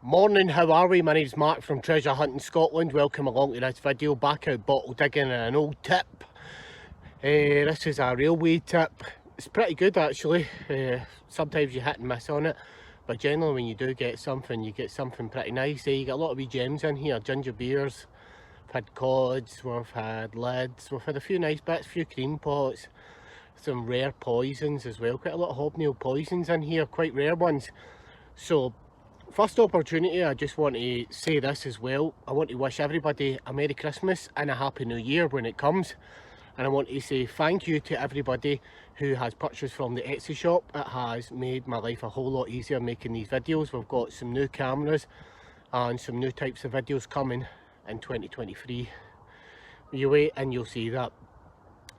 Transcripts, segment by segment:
Morning, how are we? My name's Mark from Treasure Hunting Scotland. Welcome along to this video. Back out bottle digging and an old tip. This is a railway tip. It's pretty good actually. Sometimes you hit and miss on it, but generally when you do get something, you get something pretty nice. You get a lot of wee gems in here, ginger beers, we've had cods, we've had lids, we've had a few nice bits, a few cream pots, some rare poisons as well. Quite a lot of hobnail poisons in here, quite rare ones. So first opportunity, I just want to say this as well. I want to wish everybody a Merry Christmas and a Happy New Year when it comes. And I want to say thank you to everybody who has purchased from the Etsy shop. It has made my life a whole lot easier making these videos. We've got some new cameras and some new types of videos coming in 2023. You wait and you'll see that.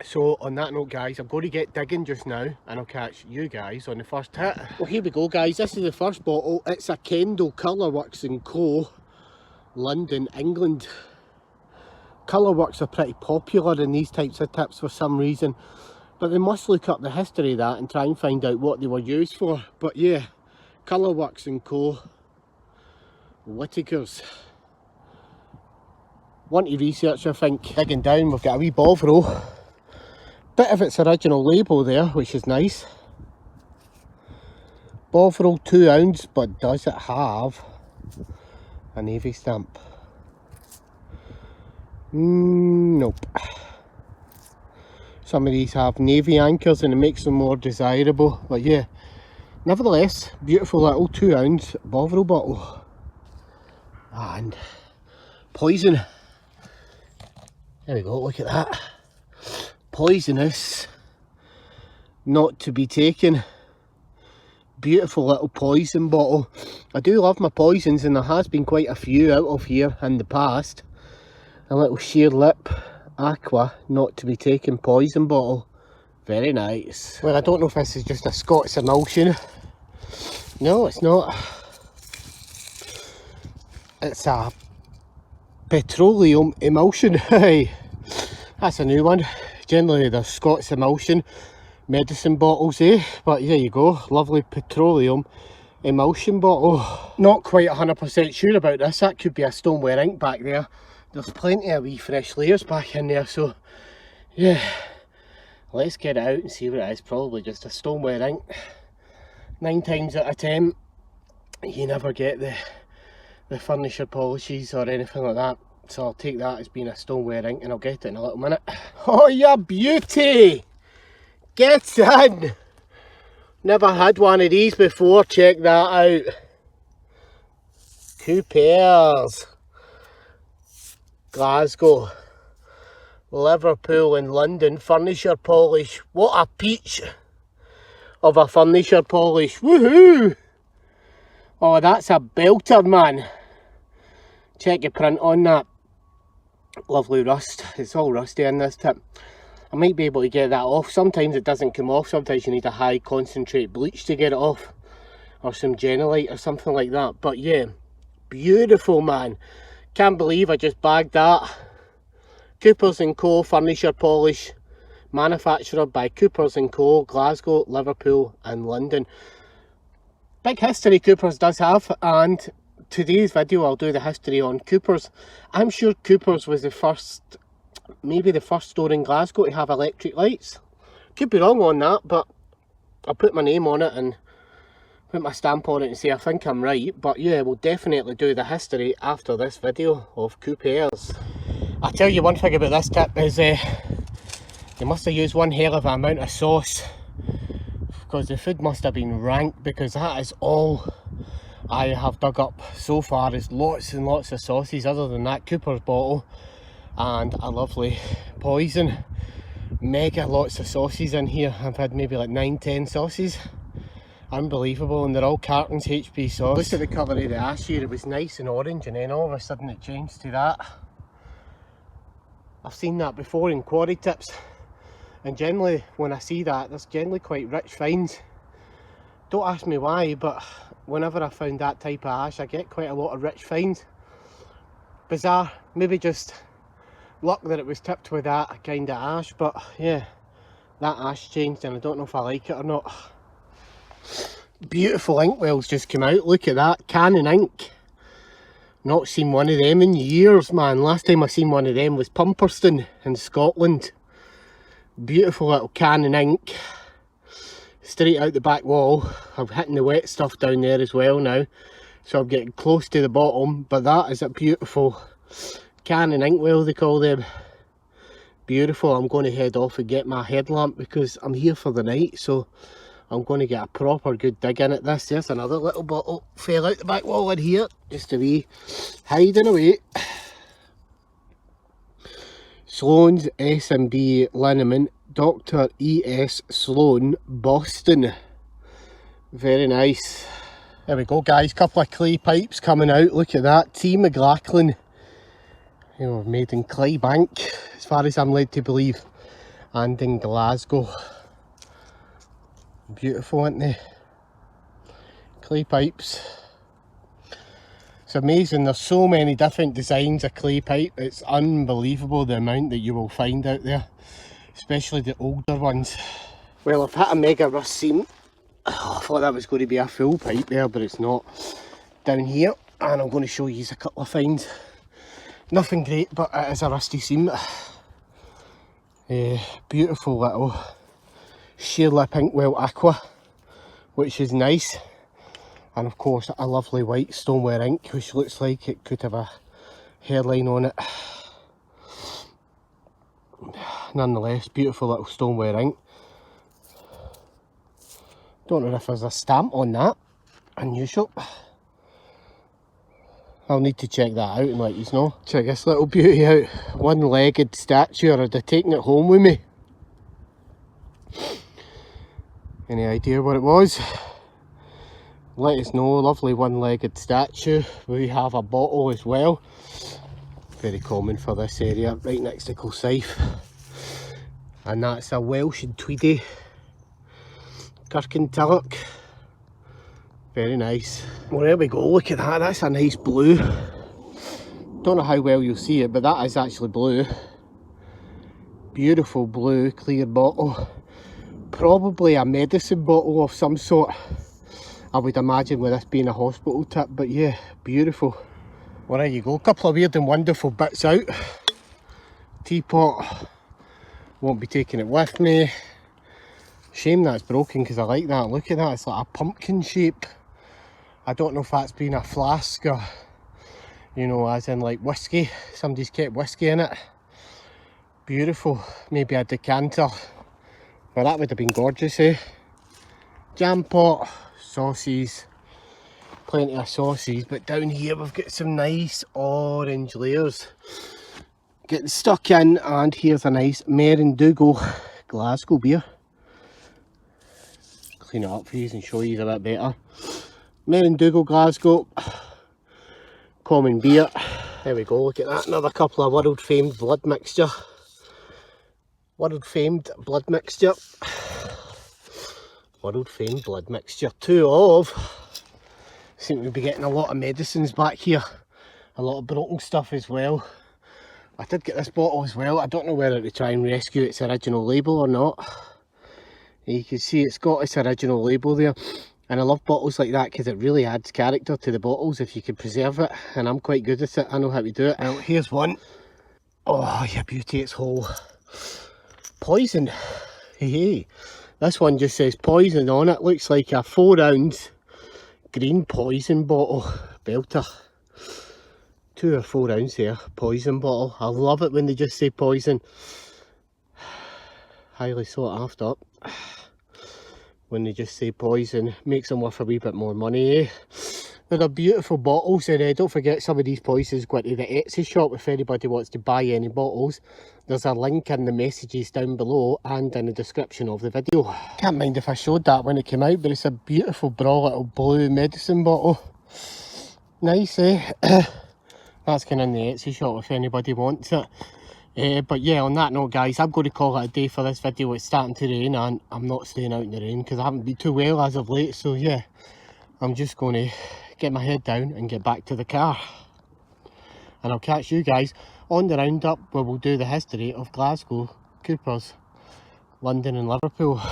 So on that note guys, I'm going to get digging just now and I'll catch you guys on the first hit. Well, here we go guys, this is the first bottle. It's a Kendall Colourworks & Co. London, England. Colourworks are pretty popular in these types of tips for some reason, but they must look up the history of that and try and find out what they were used for. But yeah, Colourworks & Co. Whittakers. Want to research, I think. Digging down, we've got a wee Bovril. Bit of its original label there, which is nice. Bovril 2 ounce, but does it have a navy stamp? Nope. Some of these have navy anchors and it makes them more desirable, but yeah, nevertheless, beautiful little 2 ounce Bovril bottle. And poison. There we go, look at that. Poisonous, not to be taken. Beautiful little poison bottle. I do love my poisons and there has been quite a few out of here in the past. A little sheer lip aqua, not to be taken poison bottle. Very nice. Well, I don't know if this is just a Scots emulsion. No, it's not. It's a petroleum emulsion. Hey, that's a new one. Generally they're Scots emulsion medicine bottles, eh? But there you go, lovely petroleum emulsion bottle. Not quite 100% sure about this. That could be a stoneware ink back there. There's plenty of wee fresh layers back in there, so yeah, let's get it out and see what it is. Probably just a stoneware ink. 9 times out of 10 you never get the furniture polishes or anything like that. So I'll take that as being a stoneware ink and I'll get it in a little minute. Oh, you beauty! Get in! Never had one of these before, check that out. Coopers. Glasgow. Liverpool and London furniture polish. What a peach of a furniture polish. Woohoo! Oh, that's a belter, man. Check the print on that. Lovely rust. It's all rusty in this tip. I might be able to get that off. Sometimes it doesn't come off. Sometimes you need a high concentrate bleach to get it off, or some Genelite or something like that. But yeah, beautiful, man. Can't believe I just bagged that. Coopers & Co. furniture polish, manufacturer by Coopers & Co. Glasgow, Liverpool and London. Big history Coopers does have, and today's video I'll do the history on Coopers. I'm sure Coopers was the first, maybe the first store in Glasgow to have electric lights. Could be wrong on that, but I'll put my name on it and put my stamp on it and say I think I'm right. But yeah, we'll definitely do the history after this video of Coopers. I'll tell you one thing about this tip is they must have used one hell of an amount of sauce, because the food must have been rank, because that is all I have dug up so far is lots and lots of sauces. Other than that, Cooper's bottle and a lovely poison. Mega lots of sauces in here. I've had maybe like 9-10 sauces. Unbelievable, and they're all cartons HP sauce. Look at the colour of the ash here. It was nice and orange and then all of a sudden it changed to that. I've seen that before in quarry tips, and generally when I see that, there's generally quite rich finds. Don't ask me why, but whenever I found that type of ash, I get quite a lot of rich finds. Bizarre, maybe just luck that it was tipped with that kind of ash, but yeah, that ash changed and I don't know if I like it or not. Beautiful inkwells just come out, look at that, Canon ink. Not seen one of them in years, man. Last time I seen one of them was Pumperston in Scotland. Beautiful little can of ink. Straight out the back wall. I'm hitting the wet stuff down there as well now. So I'm getting close to the bottom. But that is a beautiful can of ink, well they call them. Beautiful. I'm going to head off and get my headlamp because I'm here for the night. So I'm going to get a proper good dig in at this. There's another little bottle fell out the back wall in here. Just a wee hiding away. Sloan's S&B Liniment, Dr. E.S. Sloan, Boston. Very nice. There we go, guys. Couple of clay pipes coming out. Look at that. T. McLaughlin. You know, made in Claybank, as far as I'm led to believe. And in Glasgow. Beautiful, aren't they? Clay pipes. It's amazing, there's so many different designs of clay pipe. It's unbelievable the amount that you will find out there, especially the older ones. Well, I've hit a mega rust seam. Oh, I thought that was going to be a full pipe there, but it's not. Down here, and I'm going to show you a couple of finds. Nothing great, but it is a rusty seam. Beautiful little sheer lip Inkwell Aqua, which is nice. And of course a lovely white stoneware ink, which looks like it could have a hairline on it. Nonetheless, beautiful little stoneware ink. Don't know if there's a stamp on that. Unusual. I'll need to check that out and let you know. Check this little beauty out. One-legged statue, or I'd have taken it home with me. Any idea what it was? Let us know. Lovely one-legged statue. We have a bottle as well. Very common for this area, right next to Kilsyth. And that's a Welsh and Tweedy Kirkintilloch. Very nice. Well, there we go. Look at that. That's a nice blue. Don't know how well you'll see it, but that is actually blue. Beautiful blue clear bottle. Probably a medicine bottle of some sort, I would imagine, with this being a hospital tip. But yeah, beautiful. Well, there you go. A couple of weird and wonderful bits out. Teapot. Won't be taking it with me. Shame that's broken because I like that. Look at that. It's like a pumpkin shape. I don't know if that's been a flask or, you know, as in like whiskey. Somebody's kept whiskey in it. Beautiful. Maybe a decanter. But that would have been gorgeous, eh? Jam pot. Sauces. Plenty of sauces. But down here we've got some nice orange layers getting stuck in. And here's a nice Merendougal Glasgow beer. Clean it up for you and show you a bit better. Merendougal Glasgow. Common beer. There we go, look at that. Another couple of world famed blood mixture. World famed blood mixture. World famed blood mixture. Two of. Seem to be getting a lot of medicines back here. A lot of broken stuff as well. I did get this bottle as well. I don't know whether to try and rescue its original label or not. You can see it's got its original label there. And I love bottles like that because it really adds character to the bottles if you can preserve it. And I'm quite good at it. I know how to do it. Well, here's one. Oh, yeah, beauty, it's whole. Poison. Hey, this one just says poison on it. Looks like a 4-ounce green poison bottle. Belter. 2 or 4 ounce there. Poison bottle. I love it when they just say poison. Highly sought after. When they just say poison, makes them worth a wee bit more money, eh? They're beautiful bottles, and don't forget some of these poisons go into the Etsy shop if anybody wants to buy any bottles. There's a link in the messages down below and in the description of the video. Can't mind if I showed that when it came out, but it's a beautiful braw little blue medicine bottle. Nice, eh? That's going in the Etsy shop if anybody wants it. But yeah, on that note, guys, I'm going to call it a day for this video. It's starting to rain and I'm not staying out in the rain because I haven't been too well as of late. So yeah, I'm just going to get my head down and get back to the car. And I'll catch you guys on the roundup where we'll do the history of Glasgow, Coopers, London and Liverpool.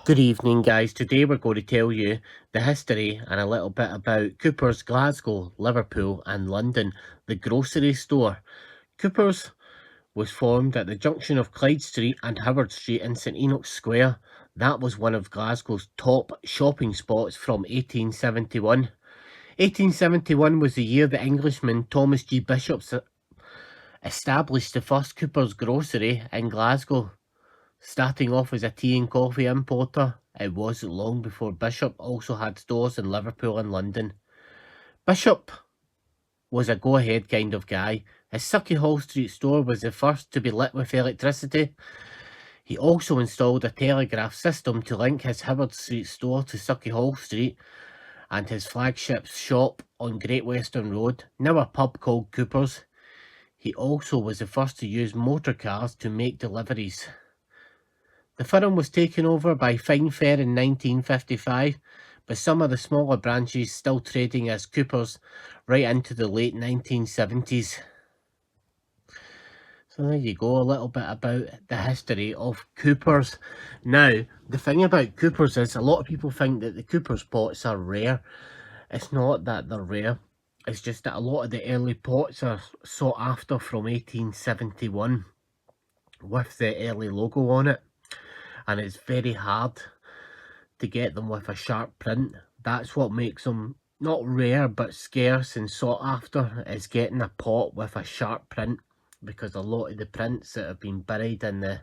Good evening, guys. Today we're going to tell you the history and a little bit about Cooper's Glasgow, Liverpool and London, the grocery store. Cooper's was formed at the junction of Clyde Street and Howard Street in St Enoch's Square. That was one of Glasgow's top shopping spots from 1871. 1871 was the year the Englishman Thomas G. Bishop established the first Cooper's grocery in Glasgow. Starting off as a tea and coffee importer, it wasn't long before Bishop also had stores in Liverpool and London. Bishop was a go-ahead kind of guy. His Sauchiehall Street store was the first to be lit with electricity. He also installed a telegraph system to link his Howard Street store to Sauchiehall Street and his flagship shop on Great Western Road, now a pub called Cooper's. He also was the first to use motor cars to make deliveries. The firm was taken over by Fine Fair in 1955, but some of the smaller branches still trading as Cooper's right into the late 1970s. So there you go, a little bit about the history of Cooper's. Now, the thing about Cooper's is a lot of people think that the Cooper's pots are rare. It's not that they're rare, it's just that a lot of the early pots are sought after from 1871 with the early logo on it. And it's very hard to get them with a sharp print. That's what makes them not rare but scarce and sought after, is getting a pot with a sharp print, because a lot of the prints that have been buried in the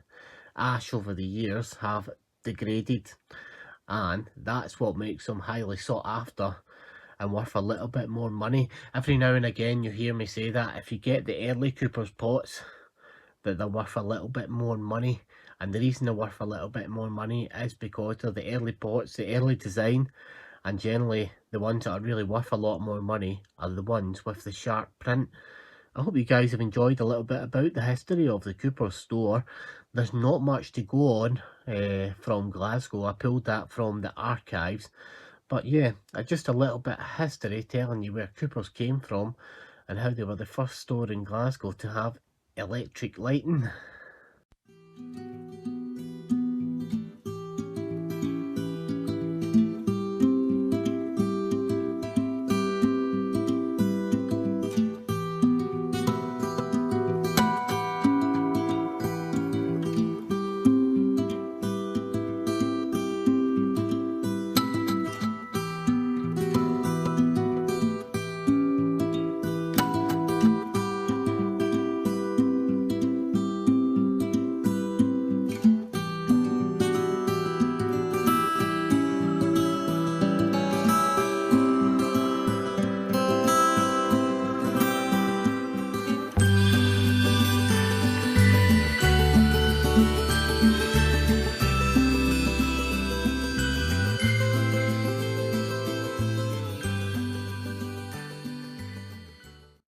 ash over the years have degraded, and that's what makes them highly sought after and worth a little bit more money. Every now and again you hear me say that if you get the early Cooper's pots, that they're worth a little bit more money. And the reason they're worth a little bit more money is because they're the early pots, the early design, and generally the ones that are really worth a lot more money are the ones with the sharp print. I hope you guys have enjoyed a little bit about the history of the Cooper's store. There's not much to go on from Glasgow. I pulled that from the archives. But yeah, just a little bit of history telling you where Cooper's came from and how they were the first store in Glasgow to have electric lighting.